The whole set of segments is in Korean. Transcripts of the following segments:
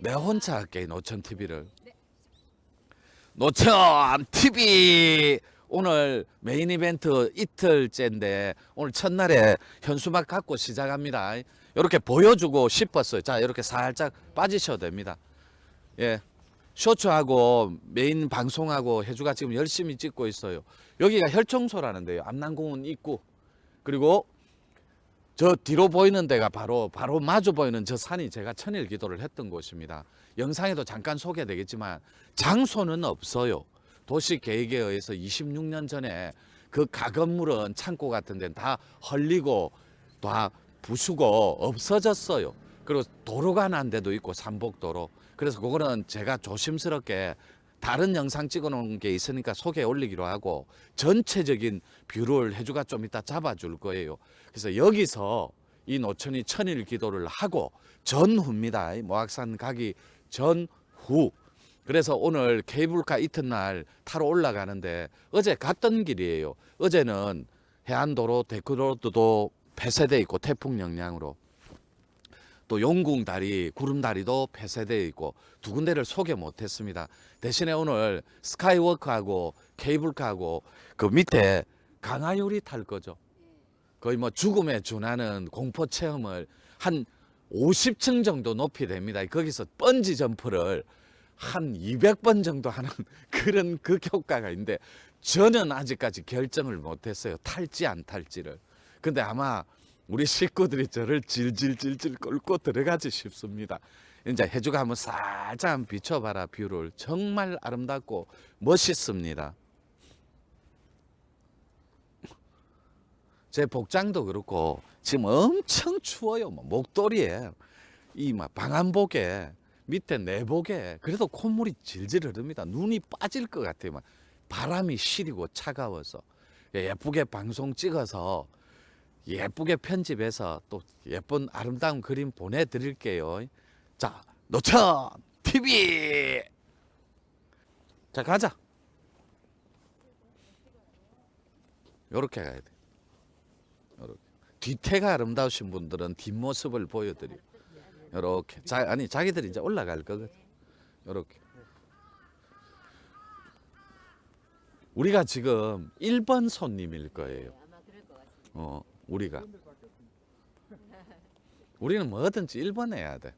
내 혼자 할게 노천 TV를. 노천 TV 오늘 메인 이벤트 이틀째인데 오늘 첫날에 현수막 갖고 시작합니다. 이렇게 보여주고 싶었어요. 자, 이렇게 살짝 빠지셔도 됩니다. 예, 쇼츠하고 메인 방송하고 해주가 지금 열심히 찍고 있어요. 여기가 혈청소라는데요. 암남공원 입구. 그리고 저 뒤로 보이는 데가 바로 마주 보이는 저 산이 제가 천일 기도를 했던 곳입니다. 영상에도 잠깐 소개되겠지만 장소는 없어요. 도시 계획에 의해서 26년 전에 그 가건물은 창고 같은 데는 다 헐리고 다 부수고 없어졌어요. 그리고 도로가 난 데도 있고 산복도로. 그래서 그거는 제가 조심스럽게 다른 영상 찍어 놓은 게 있으니까 소개해 올리기로 하고 전체적인 뷰를 해주가 좀 이따 잡아줄 거예요. 그래서 여기서 이 노천이 천일 기도를 하고 전후입니다. 모악산 가기 전후. 그래서 오늘 케이블카 이튿날 타러 올라가는데 어제 갔던 길이에요. 어제는 해안도로 데크로드도 폐쇄돼 있고 태풍 영향으로 또 용궁다리, 구름다리도 폐쇄되어 있고 두 군데를 소개 못했습니다. 대신에 오늘 스카이워크하고 케이블카하고 그 밑에 강화요리 탈 거죠. 거의 뭐 죽음에 준하는 공포 체험을 한 50층 정도 높이 됩니다. 거기서 번지 점프를 한 200번 정도 하는 그런 극효과가 있는데 저는 아직까지 결정을 못했어요. 탈지 안 탈지를. 근데 아마 우리 식구들이 저를 질질질질 끌고 들어가지 싶습니다. 이제 해주가 한번 살짝 한번 비춰봐라. 뷰를 정말 아름답고 멋있습니다. 제 복장도 그렇고 지금 엄청 추워요. 목도리에 이 막 방한복에 밑에 내복에 그래도 콧물이 질질 흐릅니다. 눈이 빠질 것 같아요. 막 바람이 시리고 차가워서 예쁘게 방송 찍어서 예쁘게 편집해서 또 예쁜 아름다운 그림 보내드릴게요. 자, 노천 TV. 자, 가자. 요렇게 가야 돼. 요렇게. 뒤태가 아름다우신 분들은 뒷모습을 보여드리고 요렇게. 아니 자기들이 이제 올라갈 거거든. 요렇게. 우리가 지금 1번 손님일 거예요. 우리는 뭐든지 1번 해야 돼.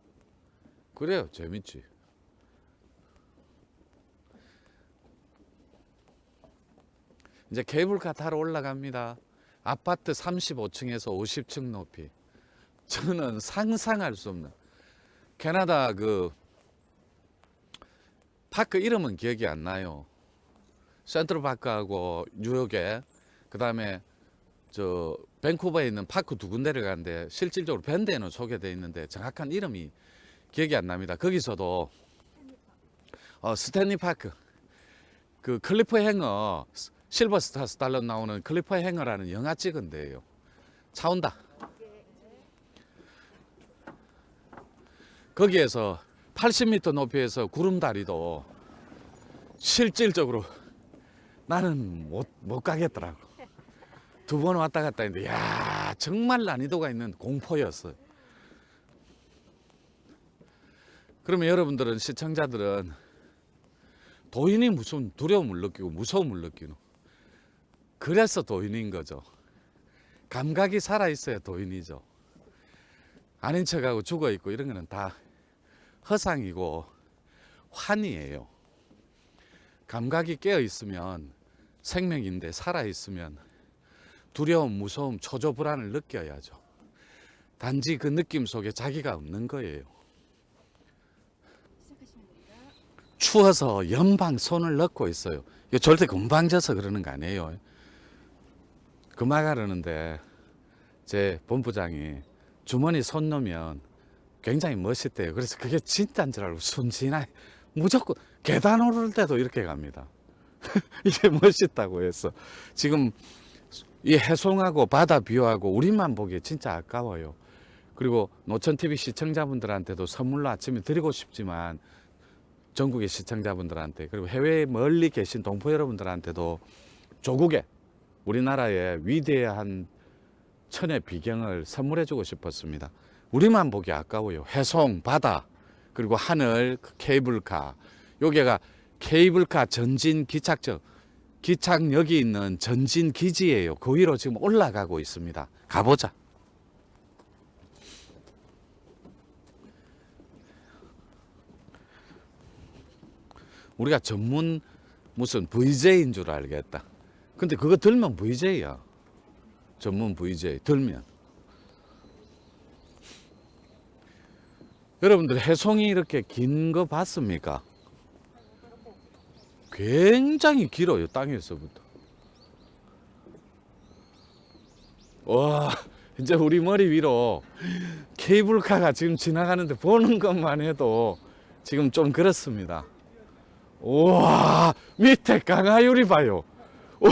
그래요, 재밌지. 이제 케이블카 타러 올라갑니다. 아파트 35층에서 50층 높이. 저는 상상할 수 없는 캐나다 그 파크 이름은 기억이 안 나요. 센트럴 파크하고 뉴욕에 그다음에 저 밴쿠버에 있는 파크 두 군데를 가는데 실질적으로 밴드에는 소개되어 있는데 정확한 이름이 기억이 안 납니다. 거기서도 스탠리 파크 그 클리프 행어 실버스타 스탈론 나오는 클리프 행어라는 영화 찍은 데예요. 차 온다. 거기에서 80m 높이에서 구름다리도 실질적으로 나는 못 가겠더라고. 두 번 왔다 갔다 했는데 야 정말 난이도가 있는 공포였어요. 그러면 여러분들은 시청자들은 도인이 무슨 두려움을 느끼고 무서움을 느끼노. 그래서 도인인 거죠. 감각이 살아있어야 도인이죠. 아닌 척하고 죽어있고 이런 거는 다 허상이고 환이에요. 감각이 깨어있으면 생명인데 살아있으면 두려움, 무서움, 초조 불안을 느껴야죠. 단지 그 느낌 속에 자기가 없는 거예요. 추워서 연방 손을 넣고 있어요. 이거 절대 금방 져서 그러는 거 아니에요. 그만 가려는데 제 본부장이 주머니 손 넣으면 굉장히 멋있대요. 그래서 그게 진짜인 줄 알고 순진하게 무조건 계단 오를 때도 이렇게 갑니다. 이게 멋있다고 해서 지금 이 해송하고 바다 뷰하고 우리만 보기에 진짜 아까워요. 그리고 노천TV 시청자분들한테도 선물로 아침에 드리고 싶지만 전국의 시청자분들한테 그리고 해외에 멀리 계신 동포 여러분들한테도 조국의 우리나라의 위대한 천의 비경을 선물해 주고 싶었습니다. 우리만 보기 아까워요. 해송, 바다 그리고 하늘 케이블카. 여기가 케이블카 전진 기착역이 있는 전진 기지예요. 그 위로 지금 올라가고 있습니다. 가보자. 우리가 전문 무슨 VJ인 줄 알겠다. 근데 그거 들면 VJ야. 전문 VJ 들면. 여러분들 해송이 이렇게 긴 거 봤습니까? 굉장히 길어요. 땅에서부터. 와, 이제 우리 머리 위로 케이블카가 지금 지나가는데 보는 것만 해도 지금 좀 그렇습니다. 우와, 밑에 강하유리 봐요. 와,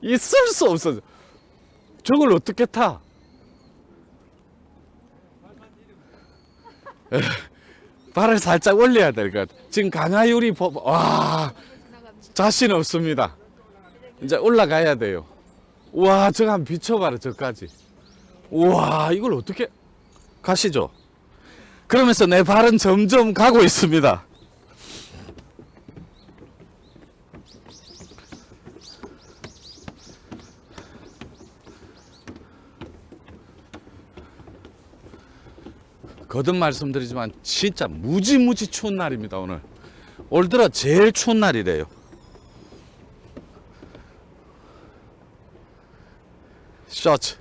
있을 수 없어. 저걸 어떻게 타? 발을 살짝 올려야 될 것 같아. 지금 강하유리 와, 자신 없습니다. 이제 올라가야 돼요. 우와, 저거 한번 비춰봐라, 저까지. 우와, 이걸 어떻게 가시죠? 그러면서 내 발은 점점 가고 있습니다. 거듭 말씀드리지만 진짜 무지무지 추운 날입니다. 오늘 올 들어 제일 추운 날이래요. 셔츠.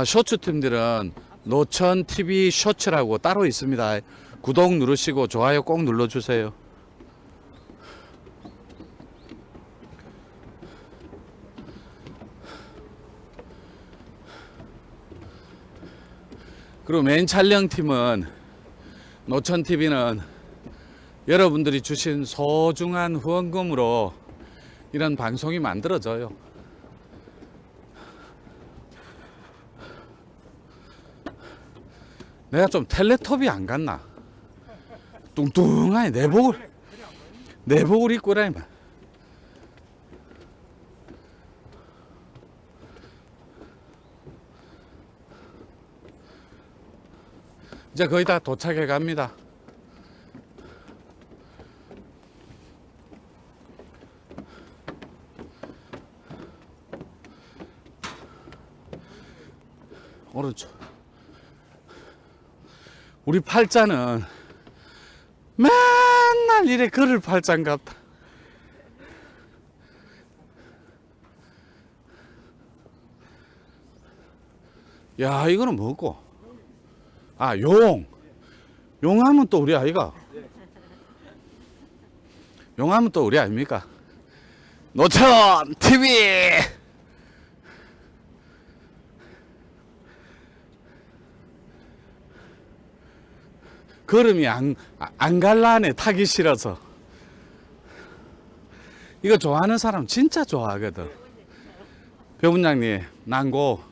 셔츠 팀들은 노천 TV 셔츠라고 따로 있습니다. 구독 누르시고 좋아요 꼭 눌러주세요. 그리고 메인 촬영팀은 노천TV는 여러분들이 주신 소중한 후원금으로 이런 방송이 만들어져요. 내가 좀 텔레토비 안 갔나? 뚱뚱하니 내복을 입고 다니면. 이제 거의 다 도착해 갑니다. 오른쪽. 우리 팔자는 맨날 이래 걸을 팔자인 같다. 야, 이거는 뭐고? 용하면 또 우리 아이가. 용하면 또 우리 아닙니까? 노천 TV. 걸음이 안 갈라네. 타기 싫어서. 이거 좋아하는 사람 진짜 좋아하거든. 배분장님, 난고.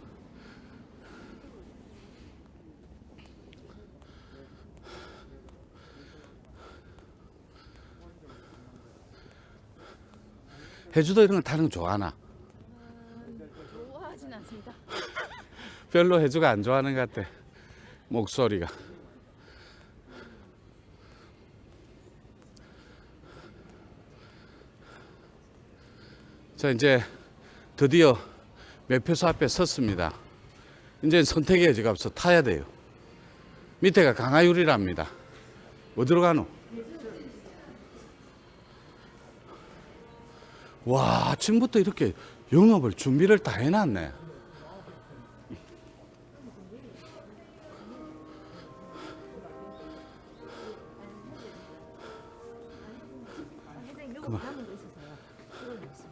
해주도 이런 거 타는 거 좋아하나? 좋아하진 않습니다. 별로 해주가 안 좋아하는 것 같아. 목소리가. 자, 이제 드디어 매표소 앞에 섰습니다. 이제 선택의 여지가 없어. 타야 돼요. 밑에가 강하유리랍니다. 어디로 가노? 와, 아침부터 이렇게 영업을 준비를 다 해놨네. 선생님 요거 남은 거 있어서요. 그걸로 있습니다.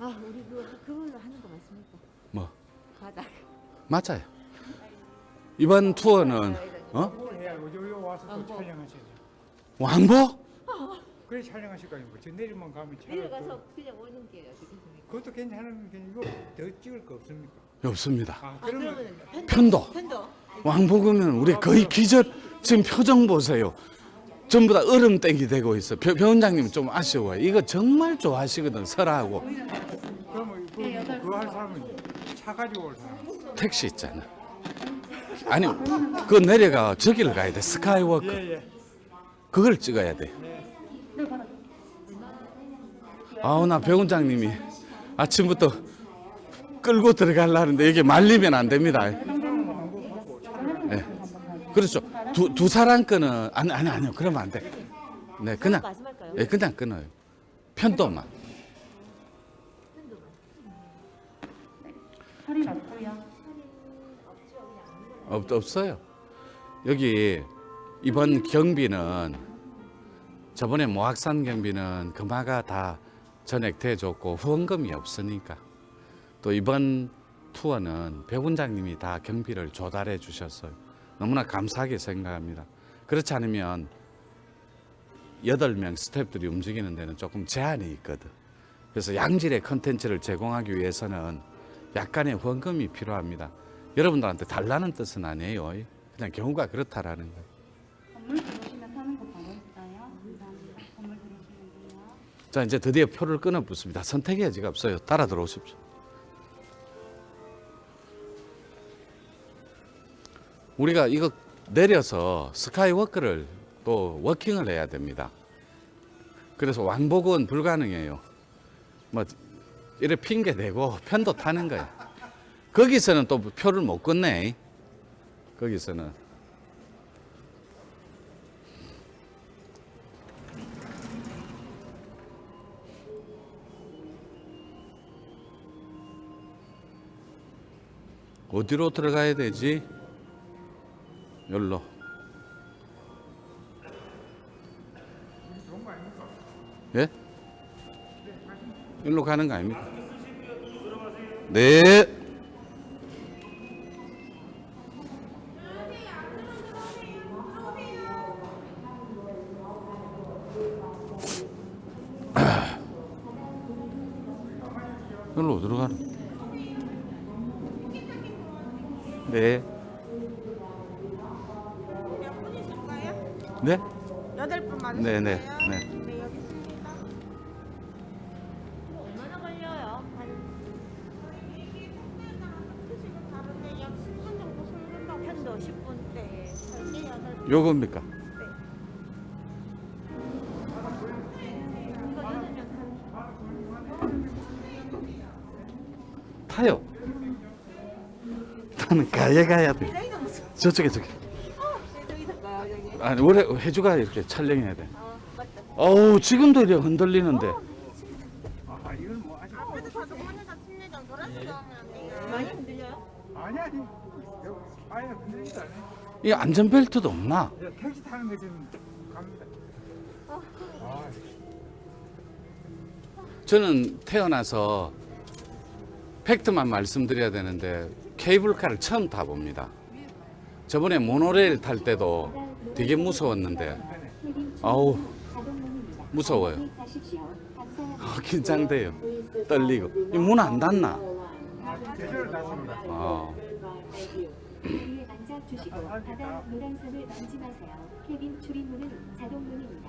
우리 그걸로 하는 거 맞습니까? 뭐? 바닥. 맞아요. 이번 투어는 뭘 해야 요 와서 또 촬영하시죠. 왕복? 그래 촬영하실 거 아니고 저 내리만 가면 내려가서 그냥 오는 게 어떻겠습니까? 그것도 괜찮은 게 이거 더 찍을 거 없습니까? 없습니다. 그러면 편도. 편도. 왕복이면 우리 거의 기절. 지금 표정 보세요. 전부 다 얼음땡이 되고 있어. 배원장님 좀 아쉬워요. 이거 정말 좋아하시거든. 설하고. 그러면 그거 할 사람은 차 가지고 올 사람. 택시 있잖아. 아니, 그 내려가 저기를 가야 돼. 스카이워크. 예. 그걸 찍어야 돼. 아우, 나 배원장님이 아침부터 끌고 들어가려는데 이게 말리면 안 됩니다. 네. 그렇죠. 두 사람 거는 아니요. 그러면 안 돼. 네, 그냥 말씀할까요? 예, 그냥 끊어요. 편도만. 할인 없고요. 없어요. 여기 이번 경비는 저번에 모악산 경비는 금화가 다 전액돼 줬고 후원금이 없으니까 또 이번 투어는 배원장님이 다 경비를 조달해 주셨어요. 너무나 감사하게 생각합니다. 그렇지 않으면 8명 스태프들이 움직이는 데는 조금 제한이 있거든. 그래서 양질의 컨텐츠를 제공하기 위해서는 약간의 후원금이 필요합니다. 여러분들한테 달라는 뜻은 아니에요. 그냥 경우가 그렇다라는 거예요. 건물 들어오시면 타는 거 바로 있어요. 감사합니다. 건물 들어오시면 돼요. 자, 이제 드디어 표를 끊어 붙습니다. 선택의 여지가 없어요. 따라 들어오십시오. 우리가 이거 내려서 스카이워크를 또 워킹을 해야 됩니다. 그래서 왕복은 불가능해요. 뭐 이래 핑계 대고 편도 타는 거야. 거기서는 또 표를 못 끊네. 거기서는. 어디로 들어가야 되지? 여기로. 예? 여기로 가는 거 아닙니까? 네. 여기로 들어가는. 네. 몇 분이실까요? 네? 8분 맞으실까요? 네. 네, 여기 있습니다. 얼마나 걸려요? 지금 다른데 약 10분 정도 속는다고 편도 10분. 네, 저게 8분. 요겁니까? 타요. 나는 가야 돼. 저쪽에. 네, 저기 있을까요, 여기? 아니, 원래 해주가 이렇게 촬영해야 돼. 맞다. 어우, 지금도 이렇게 흔들리는데. 아, 이건 뭐 아직 앞에도 자동문에다 침례장 돌아서 나오면 안 돼요. 많이 흔들려요? 아니. 아예 흔들리지도 않아요. 이 안전벨트도 없나? 택시 타는 거 지금 갑니다. 아, 저는 태어나서 팩트만 말씀드려야 되는데 케이블카를 처음 타봅니다. 저번에 모노레일 탈 때도 되게 무서웠는데 아우 무서워요. 긴장돼요. 떨리고 문 안 닫나? 제대로 탔습니다.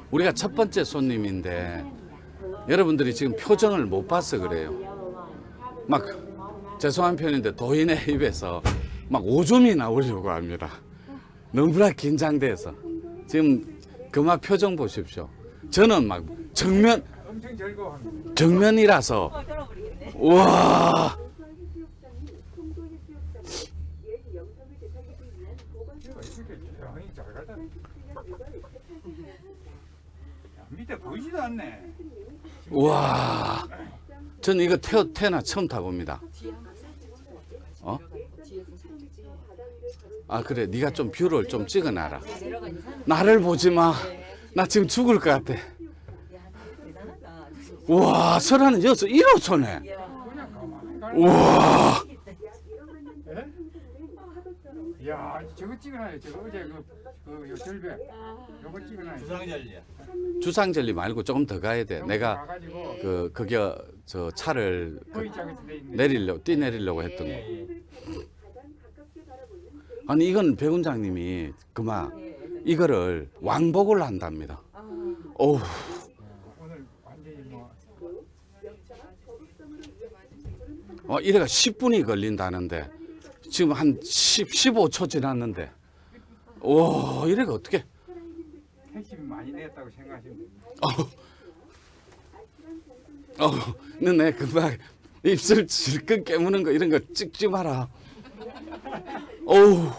우리가 첫 번째 손님인데 여러분들이 지금 표정을 못 봐서 그래요. 막 죄송한 표현인데 도인의 입에서 막 오줌이 나오려고 합니다. 너무나 긴장돼서 지금 그마 표정 보십시오. 저는 막 엄청 즐거워합니다. 정면이라서 와 이렇게 조용히 잘 가다. 밑에 보이지도 않네. 와, 전 이거 태어나 처음 타봅니다. 어? 아 그래, 네가 좀 뷰를 좀 찍어놔라. 나를 보지 마. 나 지금 죽을 것 같아. 와, 설아는 여기서 1호선에. 그냥 가만히 가. 와, 야, 저거 찍어놔요. 저거 어제 요 절벽. 요거 찍어놔요. 주상절리 말고 조금 더 가야 돼. 내가 가가지고 그게 저 차를 거의 장에서 돼 있는. 뛰내리려고 했던 거. 아니 이건 배원장님이 그만 이거를 왕복을 한답니다. 어우, 오늘 완전히 뭐 이래가 10분이 걸린다는데 지금 한 15초 지났는데. 오, 이래가 어떻게? 택시 많이 냈다고 생각하시면 됩니다. 너네 금방 입술 질끈 깨무는 거 이런 거 찍지 마라. 어우,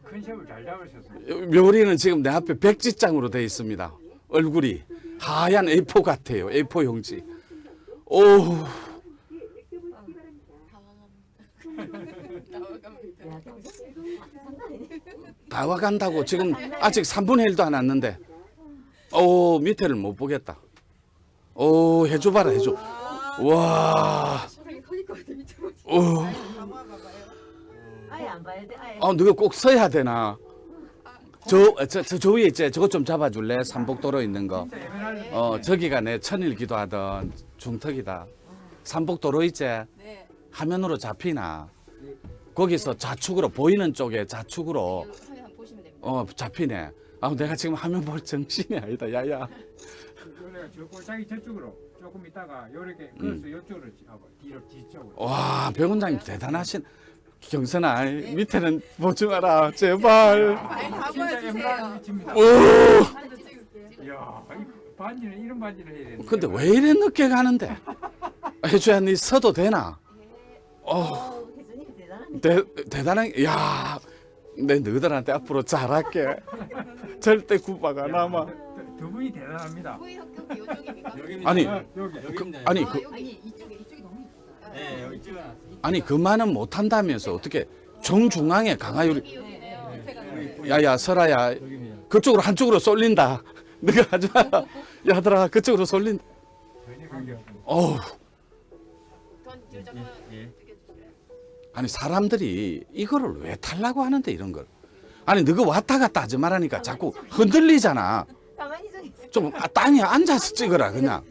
컨셉을 잘 잡으셨어요. 묘리는 지금 내 앞에 백지장으로 돼 있습니다. 얼굴이 하얀 A4 같아요. A4 용지. 오, 다 와간다고 지금 아직 3분의 1도 안 왔는데. 오, 밑에를 못 보겠다. 오, 해줘봐라, 해줘. 와. 오. 아예 안 봐야 돼. 아예. 너가 꼭 서야 되나? 저 위에 있지? 저거 좀 잡아줄래? 삼복도로 있는 거. 진짜 에메랄드. 저기가 내 천일 기도하던 중턱이다. 삼복도로 있지? 화면으로 잡히나? 거기서 좌측으로 보이는 쪽에 좌측으로 잡히네. 내가 지금 화면 볼 정신이 아니다. 야야. 요래가 저 골짜기 저쪽으로 조금 있다가 요렇게 그래서 이쪽으로 가봐. 뒤쪽으로. 와, 배원장님 대단하신. 경선아, 밑에는 보지 마라. 제발. 진짜 에메랄드 위치입니다. 오. 이야, 이 반지는 이런 반지를 해야 되는데. 근데 왜 이래 늦게 가는데? 해줘야 니 서도 되나? 혜준이 대단하네. 대단한, 야, 내 너희들한테 앞으로 잘할게. 절대 구박 안 하마. 두 분이 대단합니다. 후이 합격이 이쪽입니까? 아니, 여기. 아니, 이쪽이 너무 예쁘다. 네, 여기 찍어놨어요. 아니, 그 말은 못 한다면서 어떻게 정중앙에 강화유리. 여기네요. 야야, 설아야, 그쪽으로 한쪽으로 쏠린다. 너가 하지 마라. 야들아, 그쪽으로 쏠린다. 전혀 관계없습니다. 어우, 전 뒤로 잠깐 예. 죽여주세요. 아니, 사람들이 이거를 왜 탈라고 하는데, 이런 걸. 아니, 너가 왔다 갔다 하지 말라니까 자꾸 흔들리잖아. 가만히 좀 있어. 좀 땅에 앉아서 찍어라, 그냥.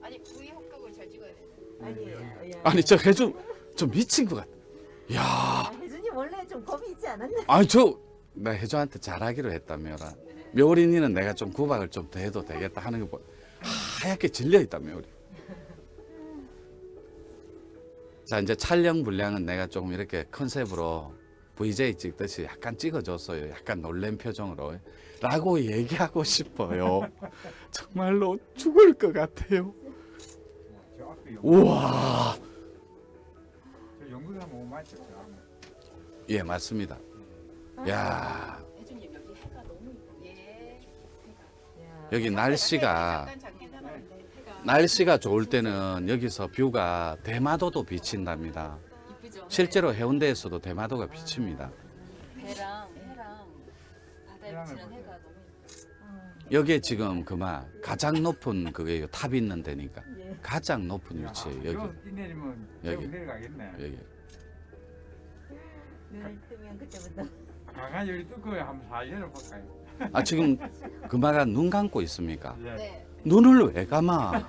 아니 후이 합격을 잘 찍어야 돼. 아니, 저 해준, 저 미친 것 같아. 야, 혜준이 원래 좀 겁이 있지 않았나? 아니, 나 혜주한테 잘하기로 했다며라. 묘린이는 내가 좀 구박을 좀 더 해도 되겠다 하는 거 보고 하얗게 질려있다, 묘리. 자, 이제 촬영 분량은 내가 조금 이렇게 컨셉으로 VJ 찍듯이 약간 찍어줬어요. 약간 놀란 표정으로. 라고 얘기하고 싶어요. 정말로 죽을 것 같아요. 저 앞에 우와. 저 연구사 못 맞췄죠. 예, 맞습니다. 야, 혜준님 여기 해가 너무 예. 여기 날씨가 잠깐 작게 나왔는데 해가 날씨가 좋을 때는 여기서 뷰가 대마도도 비친답니다. 이쁘죠. 실제로 해운대에서도 대마도가 비칩니다. 배랑 해랑 바다에 비치는 해가 너무 예뻐요. 여기에 지금 그만 가장 높은 그게 탑이 있는 데니까 가장 높은 위치에 여기 이 내리면 여기. 여기 내려가겠네. 여기. 눈을 뜨면 그때부터. 강한 열이 뚫고 한번 잘 열어볼까요? 아, 지금 금화가 눈 감고 있습니까? 예. 네. 눈을 왜 감아?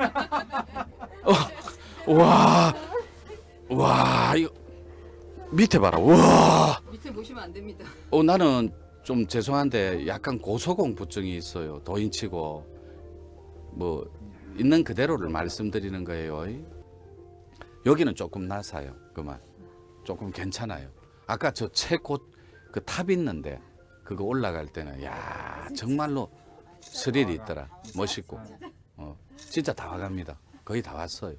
와, 이거 밑에 봐라. 와, 밑에 보시면 안 됩니다. 나는 좀 죄송한데 약간 고소공포증이 있어요. 도인치고 뭐 있는 그대로를 말씀드리는 거예요. 여기는 조금 나사요. 그만 조금 괜찮아요. 아까 저 최고 그 탑 있는데 그거 올라갈 때는 야 정말로 스릴이 있더라. 멋있고 진짜 다 와갑니다. 거의 다 왔어요.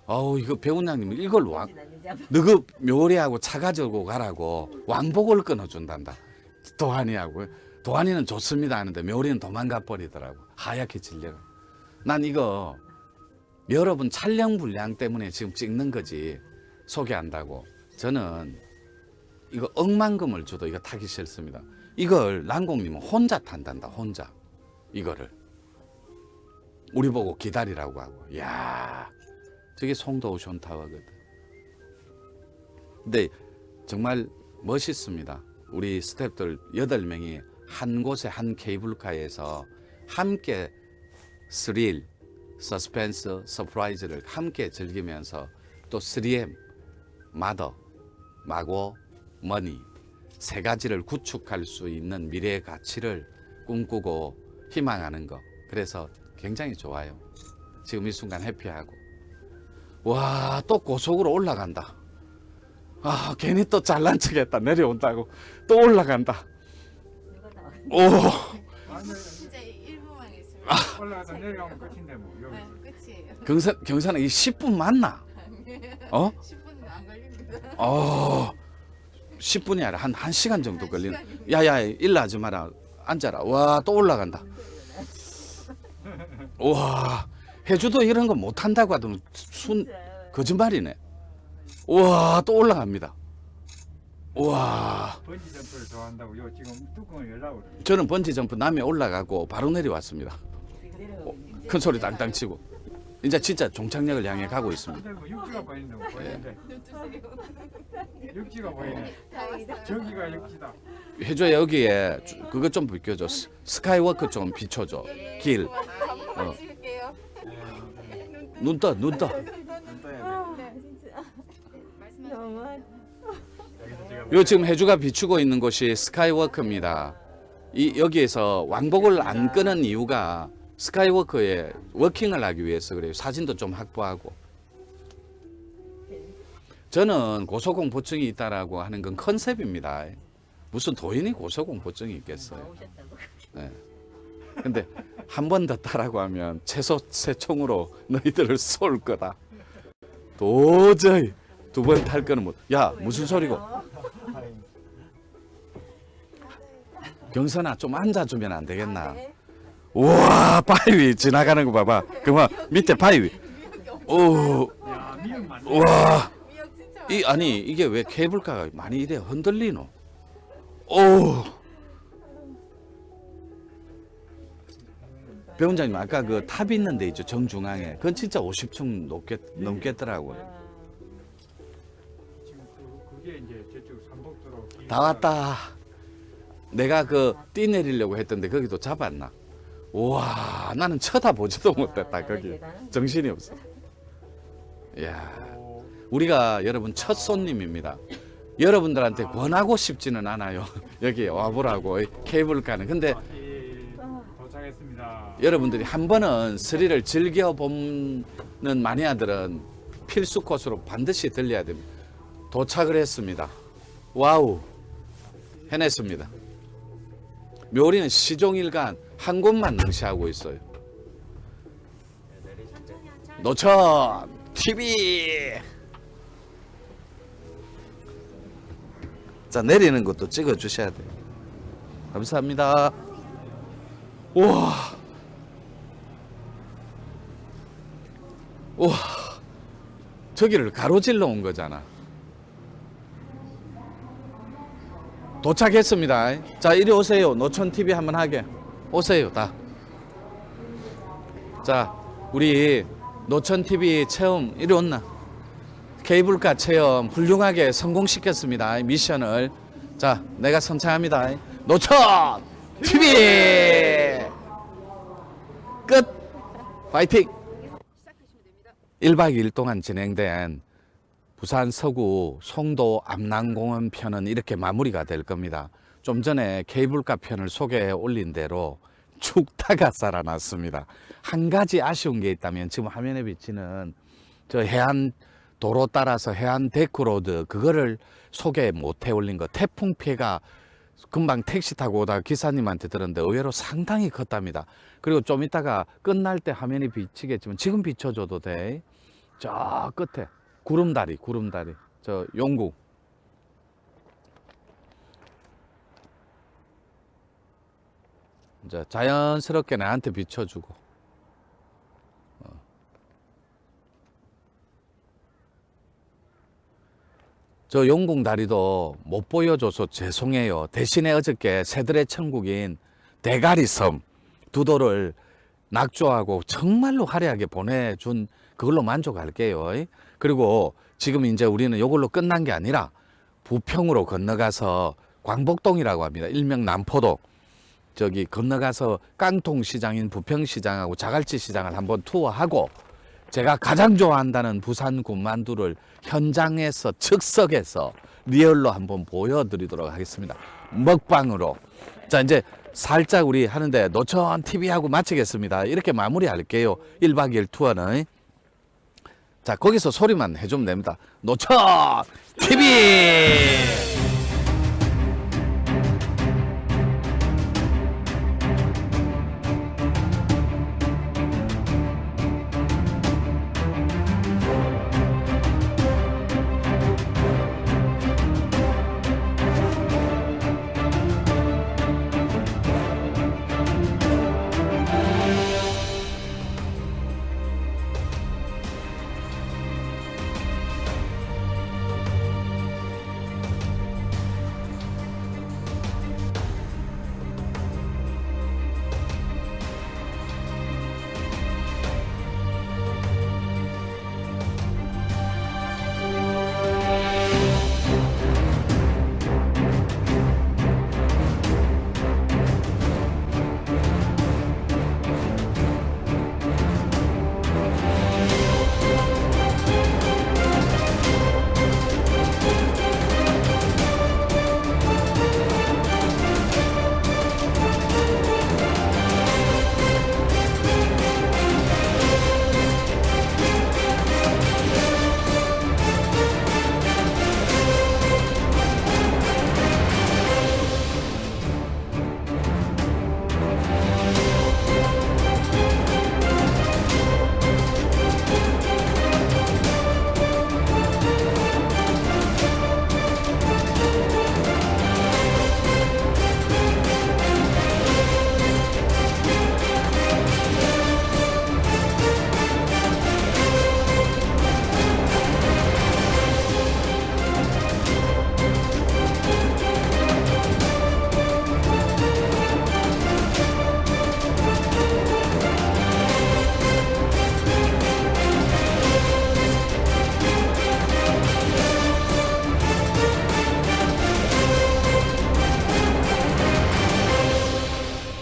아우 이거 배우장님 이걸 너그 묘리하고 차 가지고 가라고 왕복을 끊어준단다. 도환이는 좋습니다 하는데 묘리는 도망가 버리더라고. 하얗게 질려가. 난 이거 여러분 촬영 분량 때문에 지금 찍는 거지 소개한다고. 저는 이거 억만금을 줘도 이거 타기 싫습니다. 이걸 랑공님은 혼자 탄단다. 혼자 이거를 우리 보고 기다리라고 하고. 야 저게 송도 오션타워거든. 근데 정말 멋있습니다. 우리 스태프들 8명이 한 곳에 한 케이블카에서 함께 스릴, 서스펜스, 서프라이즈를 함께 즐기면서 또 3M, 마더, 마고, 머니 세 가지를 구축할 수 있는 미래의 가치를 꿈꾸고 희망하는 거. 그래서 굉장히 좋아요. 지금 이 순간 해피하고. 와, 또 고속으로 올라간다. 아 괜히 또 잘난 척했다. 내려온다고 또 올라간다. 오 아니 진짜 1분만 있으면 올라가서 내려가면 끝인데 뭐 여기. 끝이에요. 경산아 이 10분 맞나? 어? 10분은 안 걸립니다. 10분이 아니라 한 1시간 정도 걸리는. 야야 일로 하지 마라. 앉아라. 와 또 올라간다. 와 해주도 이런 거 못한다고 하더니 거짓말이네. 와 또 올라갑니다. 와 번지 점프를 좋아한다고 요 지금 뚜껑을 열라고 그래. 저는 번지 점프 남해 올라가고 바로 내려왔습니다. 큰 소리 땅땅 치고 이제 진짜 종착역을 향해 가고 있습니다. 근데 뭐 육지가 보이는데 뭐 보이는데 육지가 보이네. 저기가 육지다. 해줘야 여기에 그것 좀 비켜줘. 스카이워크 좀 비춰줘. 길. 찍을게요. 눈 떠, 눈 떠. 요 지금 해주가 비추고 있는 곳이 스카이워크입니다. 여기에서 왕복을 안 끄는 이유가 스카이워크에 워킹을 하기 위해서 그래요. 사진도 좀 확보하고. 저는 고소공포증이 있다라고 하는 건 컨셉입니다. 무슨 도인이 고소공포증이 있겠어요. 네. 근데 한 번 더 따라고 하면 최소 새총으로 너희들을 쏠 거다. 도저히 두 번 탈 거는 못. 야 무슨 소리고? 경선아 좀 앉아주면 안 되겠나? 우와 바위 지나가는 거 봐봐. 그만 밑에 바위. 오, 야 미역 맞네. 우와. 미역 진짜 아니 이게 왜 케이블카가 많이 이래 흔들리노? 오. 배원장님 아까 그 탑 있는 데 있죠 정중앙에. 그건 진짜 50층 넘겠더라고요. 지금 그게 이제 저쪽 삼복도로 길 다 왔다. 내가 그 뛰 내리려고 했던데 거기도 잡았나? 우와 나는 쳐다보지도 못했다 거기. 정신이 없어. 이야 우리가 여러분 첫 손님입니다. 여러분들한테 권하고 싶지는 않아요. 여기 와보라고 케이블카는. 근데 도착했습니다. 여러분들이 한 번은 스릴을 즐겨보는 마니아들은 필수 코스로 반드시 들려야 됩니다. 도착을 했습니다. 와우 해냈습니다. 묘리는 시종일관 한 곳만 능시하고 있어요. 노천 TV. 자 내리는 것도 찍어 주셔야 돼요. 감사합니다. 우와 우와 저기를 가로질러 온 거잖아. 도착했습니다. 자 이리 오세요. 노천 TV 한번 하게 오세요 다. 자 우리 노천 TV 체험 이리 온나. 케이블카 체험 훌륭하게 성공시켰습니다. 미션을. 자 내가 선창합니다. 노천 TV 끝. 파이팅. 1박 2일 동안 진행된 부산 서구 송도 암랑공원 편은 이렇게 마무리가 될 겁니다. 좀 전에 케이블카 편을 소개해 올린 대로 죽다가 살아났습니다. 한 가지 아쉬운 게 있다면 지금 화면에 비치는 저 해안 도로 따라서 해안 데크로드 그거를 소개 못 해 올린 거. 태풍 피해가 금방 택시 타고 오다가 기사님한테 들었는데 의외로 상당히 컸답니다. 그리고 좀 이따가 끝날 때 화면이 비치겠지만 지금 비춰줘도 돼. 저 끝에 구름다리 저 용궁. 이제 자연스럽게 나한테 비춰주고. 저 용궁 다리도 못 보여줘서 죄송해요. 대신에 어저께 새들의 천국인 대가리섬 두도를 낙조하고 정말로 화려하게 보내준 그걸로 만족할게요. 그리고 지금 이제 우리는 이걸로 끝난 게 아니라 부평으로 건너가서 광복동이라고 합니다. 일명 남포동. 저기 건너가서 깡통시장인 부평시장하고 자갈치 시장을 한번 투어하고 제가 가장 좋아한다는 부산 군만두를 현장에서 즉석에서 리얼로 한번 보여드리도록 하겠습니다. 먹방으로. 자 이제 살짝 우리 하는데 노천 TV하고 마치겠습니다. 이렇게 마무리할게요. 1박 2일 투어는. 자, 거기서 소리만 해주면 됩니다. 노천 TV!